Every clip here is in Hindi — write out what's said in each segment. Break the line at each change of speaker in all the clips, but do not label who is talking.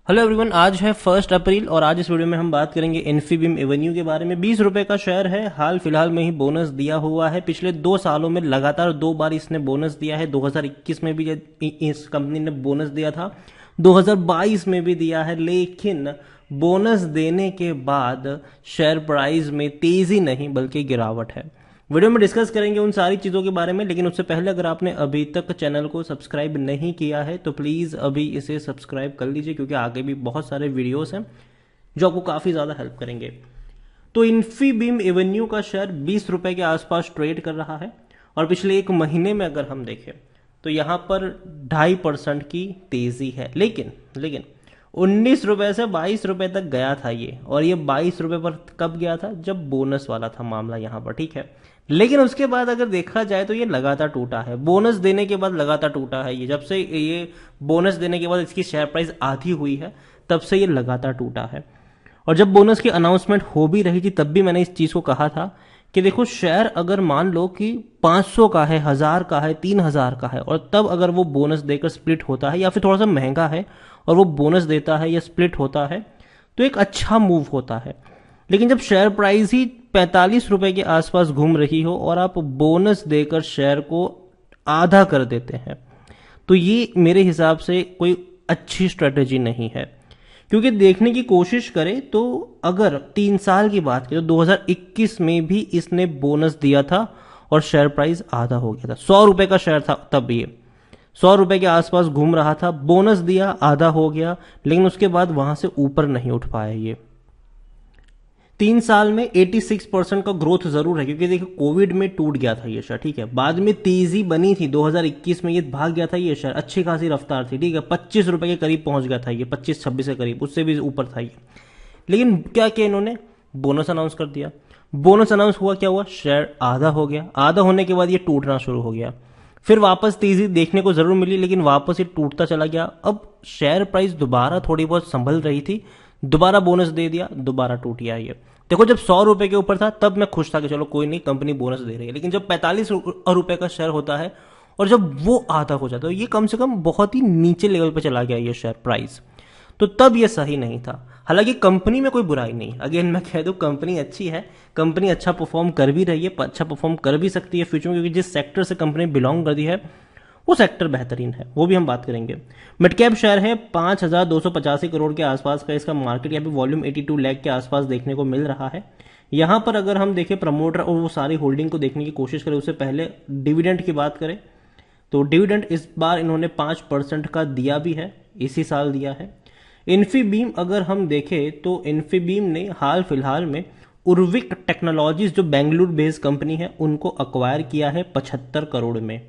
हेलो एवरीवन, आज है 1 अप्रैल और आज इस वीडियो में हम बात करेंगे इन्फीबीम एवेन्यू के बारे में। 20 रुपए का शेयर है, हाल फिलहाल में ही बोनस दिया हुआ है। पिछले 2 सालों में लगातार 2 बार इसने बोनस दिया है। 2021 में भी इस कंपनी ने बोनस दिया था, 2022 में भी दिया है, लेकिन बोनस देने के बाद शेयर प्राइस में तेजी नहीं बल्कि गिरावट है। वीडियो में डिस्कस करेंगे उन सारी चीज़ों के बारे में, लेकिन उससे पहले अगर आपने अभी तक चैनल को सब्सक्राइब नहीं किया है तो प्लीज़ अभी इसे सब्सक्राइब कर लीजिए, क्योंकि आगे भी बहुत सारे वीडियोस हैं जो आपको काफ़ी ज़्यादा हेल्प करेंगे। तो इन्फीबीम एवेन्यू का शेयर 20 रुपए के आसपास ट्रेड कर रहा है और पिछले 1 महीने में अगर हम देखें तो यहाँ पर 2.5% की तेज़ी है। लेकिन 19 रुपए से 22 रुपए तक गया था ये, और ये 22 रुपए पर कब गया था? जब बोनस वाला था मामला यहाँ पर, ठीक है। लेकिन उसके बाद अगर देखा जाए तो ये लगातार टूटा है, बोनस देने के बाद लगातार टूटा है। ये जब से ये बोनस देने के बाद इसकी शेयर प्राइस आधी हुई है तब से ये लगातार टूटा है। और जब बोनस की अनाउंसमेंट हो भी रही थी तब भी मैंने इस चीज को कहा था कि देखो, शेयर अगर मान लो कि 500 का है, 1000 का है, 3000 का है, और तब अगर वो बोनस देकर स्प्लिट होता है या फिर थोड़ा सा महंगा है और वो बोनस देता है या स्प्लिट होता है तो एक अच्छा मूव होता है। लेकिन जब शेयर प्राइस ही 45 रुपए के आसपास घूम रही हो और आप बोनस देकर शेयर को आधा कर देते हैं तो ये मेरे हिसाब से कोई अच्छी स्ट्रेटेजी नहीं है। क्योंकि देखने की कोशिश करें तो अगर 3 साल की बात करें तो 2021 में भी इसने बोनस दिया था और शेयर प्राइस आधा हो गया था। 100 रुपए का शेयर था तब, ये 100 रुपए के आसपास घूम रहा था, बोनस दिया, आधा हो गया, लेकिन उसके बाद वहां से ऊपर नहीं उठ पाया ये। 3 साल में 86% का ग्रोथ जरूर है, क्योंकि देखिए कोविड में टूट गया था ये शेयर, ठीक है। बाद में तेजी बनी थी, 2021 में ये भाग गया था ये शेयर, अच्छी खासी रफ्तार थी, ठीक है। 25 रुपए के करीब पहुंच गया था ये, 25-26 के करीब, उससे भी ऊपर था ये। लेकिन क्या किया इन्होंने? बोनस अनाउंस कर दिया। बोनस अनाउंस हुआ, क्या हुआ? शेयर आधा हो गया। आधा होने के बाद ये टूटना शुरू हो गया। फिर वापस तेजी देखने को जरूर मिली, लेकिन वापस ये टूटता चला गया। अब शेयर प्राइस दोबारा थोड़ी बहुत संभल रही थी, दोबारा बोनस दे दिया, दोबारा टूट गया ये। देखो, जब 100 रुपए के ऊपर था तब मैं खुश था कि चलो कोई नहीं, कंपनी बोनस दे रही है। लेकिन जब 45 रुपए का शेयर होता है और जब वो आधा हो जाता है, ये कम से कम बहुत ही नीचे लेवल पे चला गया ये शेयर प्राइस, तो तब ये सही नहीं था। हालांकि कंपनी में कोई बुराई नहीं, अगेन मैं कह दूं कंपनी अच्छी है, कंपनी अच्छा परफॉर्म कर भी रही है, अच्छा परफॉर्म कर भी सकती है फ्यूचर में, क्योंकि जिस सेक्टर से कंपनी बिलोंग करती है वो सेक्टर बेहतरीन है, वो भी हम बात करेंगे। मिड कैप शेयर है, 5285 करोड़ के आसपास का इसका मार्केट या फिर वॉल्यूम 82 लाख के आसपास देखने को मिल रहा है। यहां पर अगर हम देखें प्रमोटर और वो सारी होल्डिंग को देखने की कोशिश करें, उससे पहले डिविडेंड की बात करें तो डिविडेंड इस बार इन्होंने 5% का दिया भी है, इसी साल दिया है। इन्फीबीम अगर हम देखें तो इन्फीबीम ने हाल फिलहाल में उर्विक टेक्नोलॉजीज, जो बेंगलुरु बेस्ड कंपनी है, उनको अक्वायर किया है 75 करोड़ में।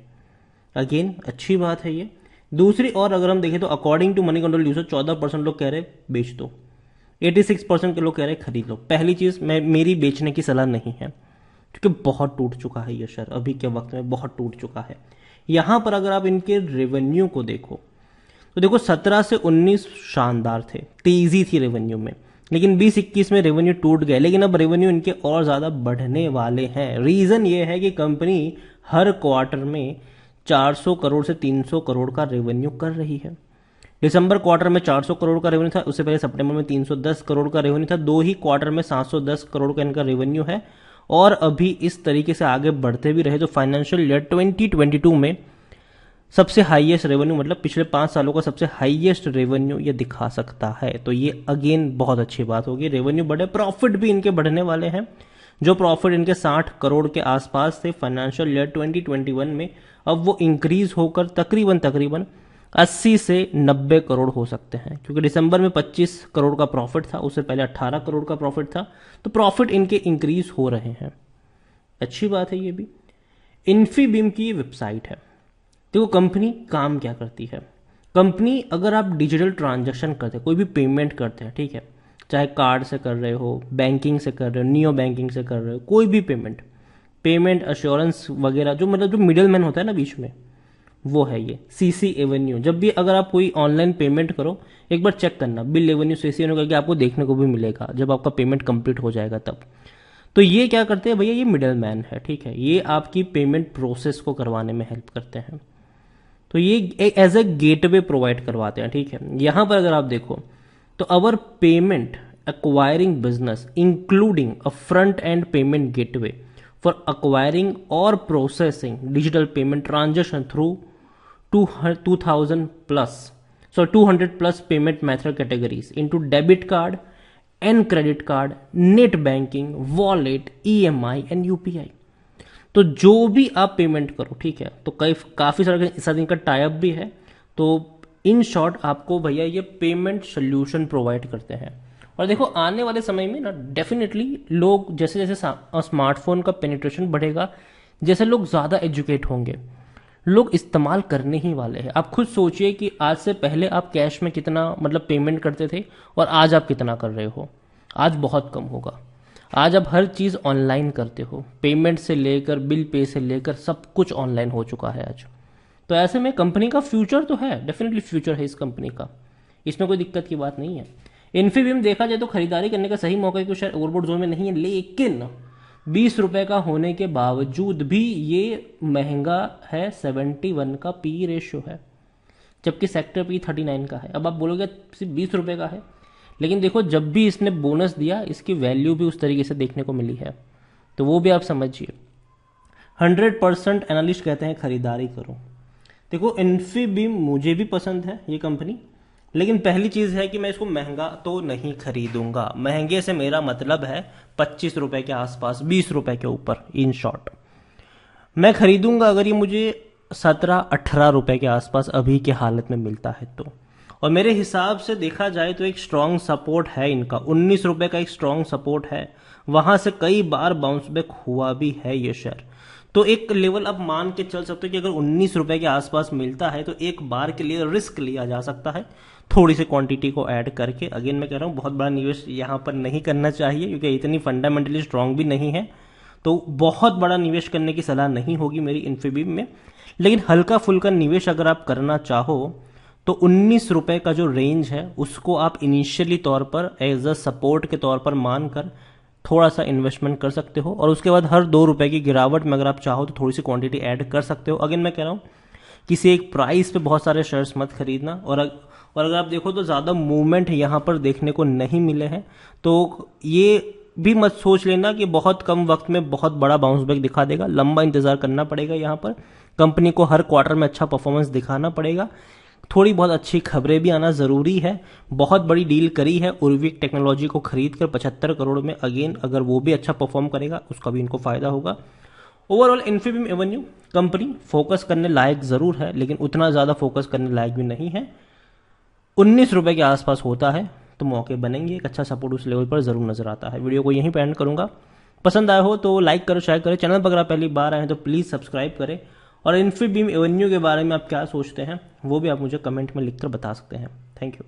अगेन अच्छी बात है ये। दूसरी और अगर हम देखें तो according to Moneycontrol user 14% लोग कह रहे बेच दो, 86% के लोग कह रहे खरीद लो। पहली चीज, मेरी बेचने की सलाह नहीं है, क्योंकि बहुत टूट चुका है ये शेयर, अभी के वक्त में बहुत टूट चुका है। यहां पर अगर आप इनके रेवेन्यू को देखो तो देखो 17 से 19 शानदार थे, तेजी थी रेवेन्यू में, लेकिन 20-21 में रेवेन्यू टूट गए। लेकिन अब रेवेन्यू इनके और ज्यादा बढ़ने वाले हैं। रीजन ये है कि कंपनी हर क्वार्टर में 400 करोड़ से 300 करोड़ का रेवेन्यू कर रही है। दिसंबर क्वार्टर में 400 करोड़ का रेवेन्यू था, उससे पहले सितंबर में 310 करोड़ का रेवेन्यू था। 2 ही क्वार्टर में 710 करोड़ का इनका रेवेन्यू है, और अभी इस तरीके से आगे बढ़ते भी रहे तो फाइनेंशियल ईयर 2022 में सबसे हाईएस्ट रेवेन्यू, मतलब पिछले 5 सालों का सबसे हाईएस्ट रेवेन्यू ये दिखा सकता है। तो ये अगेन बहुत अच्छी बात होगी, रेवेन्यू बढ़े, प्रॉफिट भी इनके बढ़ने वाले हैं। जो प्रॉफिट इनके 60 करोड़ के आसपास थे फाइनेंशियल ईयर 2021 में, अब वो इंक्रीज होकर तकरीबन 80 से 90 करोड़ हो सकते हैं, क्योंकि दिसंबर में 25 करोड़ का प्रॉफिट था, उससे पहले 18 करोड़ का प्रॉफिट था। तो प्रॉफिट इनके इंक्रीज हो रहे हैं, अच्छी बात है ये भी। इन्फीबीम की वेबसाइट है, देखो कंपनी काम क्या करती है। कंपनी, अगर आप डिजिटल ट्रांजैक्शन करते हैं, कोई भी पेमेंट करते हैं, ठीक है, चाहे कार्ड से कर रहे हो, बैंकिंग से कर रहे हो, नियो बैंकिंग से कर रहे हो, कोई भी पेमेंट अश्योरेंस वगैरह, जो मतलब जो मिडिल मैन होता है ना बीच में, वो है ये सीसी एवेन्यू। जब भी अगर आप कोई ऑनलाइन पेमेंट करो, एक बार चेक करना बिल एवेन्यू सीसी एवेन्यू करके, आपको देखने को भी मिलेगा जब आपका पेमेंट कंप्लीट हो जाएगा तब। तो ये क्या करते हैं भैया, ये मिडिल मैन है, ठीक है, ये आपकी पेमेंट प्रोसेस को करवाने में हेल्प करते हैं। तो ये एज ए गेटवे प्रोवाइड करवाते हैं, ठीक है। यहां पर अगर आप देखो तो अवर payment acquiring business including a front end payment gateway for acquiring or processing digital payment transaction through 2000 plus 200 plus payment method categories into debit card and credit card, net banking, wallet, EMI and UPI। तो जो भी आप पेमेंट करो, ठीक है, तो काफ़ी सारा इस का टाइप भी है। तो इन शॉर्ट आपको भैया ये पेमेंट सोल्यूशन प्रोवाइड करते हैं। और देखो आने वाले समय में ना डेफिनेटली लोग जैसे जैसे स्मार्टफोन का पेनिट्रेशन बढ़ेगा, जैसे लोग ज़्यादा एजुकेट होंगे, लोग इस्तेमाल करने ही वाले हैं। आप खुद सोचिए कि आज से पहले आप कैश में कितना मतलब पेमेंट करते थे और आज आप कितना कर रहे हो। आज बहुत कम होगा। आज आप हर चीज़ ऑनलाइन करते हो, पेमेंट से लेकर बिल पे से लेकर सब कुछ ऑनलाइन हो चुका है आज। तो ऐसे में कंपनी का फ्यूचर तो है, डेफिनेटली फ्यूचर है इस कंपनी का, इसमें कोई दिक्कत की बात नहीं है। इन्फीबीम देखा जाए तो खरीदारी करने का सही मौका क्यों शायद ओवरबोर्ड जोन में नहीं है, लेकिन 20 रुपए का होने के बावजूद भी ये महंगा है। 71 का पी रेशियो है, जबकि सेक्टर पी 39 का है। अब आप बोलोगे सिर्फ 20 रुपए का है, लेकिन देखो जब भी इसने बोनस दिया इसकी वैल्यू भी उस तरीके से देखने को मिली है, तो वो भी आप समझिए। 100% एनालिस्ट कहते हैं खरीदारी करो। देखो इन्फीबीम मुझे भी पसंद है ये कंपनी, लेकिन पहली चीज़ है कि मैं इसको महंगा तो नहीं खरीदूंगा। महंगे से मेरा मतलब है 25 रुपए के आसपास, 20 रुपए के ऊपर। इन शॉर्ट मैं खरीदूंगा अगर ये मुझे 17-18 रुपए के आसपास अभी के हालत में मिलता है तो। और मेरे हिसाब से देखा जाए तो एक स्ट्रांग सपोर्ट है इनका, 19 रुपए का एक स्ट्रांग सपोर्ट है, वहां से कई बार बाउंस बैक हुआ भी है ये शेयर। तो एक लेवल अब मान के चल सकते हो कि अगर 19 रुपए के आसपास मिलता है तो एक बार के लिए रिस्क लिया जा सकता है, थोड़ी सी क्वांटिटी को ऐड करके। अगेन मैं कह रहा हूँ बहुत बड़ा निवेश यहाँ पर नहीं करना चाहिए, क्योंकि इतनी फंडामेंटली स्ट्रांग भी नहीं है, तो बहुत बड़ा निवेश करने की सलाह नहीं होगी मेरी इन्फीबीम में। लेकिन हल्का फुल्का निवेश अगर आप करना चाहो तो 19 रुपए का जो रेंज है उसको आप इनिशियली तौर पर एज अ सपोर्ट के तौर पर मानकर थोड़ा सा इन्वेस्टमेंट कर सकते हो, और उसके बाद हर 2 रुपए की गिरावट में अगर आप चाहो तो थोड़ी सी क्वांटिटी ऐड कर सकते हो। अगेन मैं कह रहा हूँ किसी एक प्राइस पे बहुत सारे शेयर्स मत खरीदना। और अगर आप देखो तो ज़्यादा मूवमेंट यहाँ पर देखने को नहीं मिले हैं, तो ये भी मत सोच लेना कि बहुत कम वक्त में बहुत बड़ा बाउंस बैक दिखा देगा। लंबा इंतजार करना पड़ेगा, यहाँ पर कंपनी को हर क्वार्टर में अच्छा परफॉर्मेंस दिखाना पड़ेगा, थोड़ी बहुत अच्छी खबरें भी आना जरूरी है। बहुत बड़ी डील करी है उर्विक टेक्नोलॉजी को खरीद कर 75 करोड़ में। अगेन अगर वो भी अच्छा परफॉर्म करेगा उसका भी इनको फायदा होगा। Overall Infibeam Avenue company focus करने लायक जरूर है, लेकिन उतना ज्यादा फोकस करने लायक भी नहीं है। 19 रुपए के आसपास होता है तो मौके बनेंगे, एक अच्छा सपोर्ट उस लेवल पर जरूर नजर आता है। वीडियो को यहीं पे एंड करूंगा। पसंद आया हो तो लाइक करो, शेयर करें। चैनल पर अगर आप पहली बार आए हैं तो प्लीज सब्सक्राइब करें। और इन्फीबीम एवेन्यू के बारे में आप क्या सोचते हैं वो भी आप मुझे कमेंट में लिखकर बता सकते हैं। Thank you.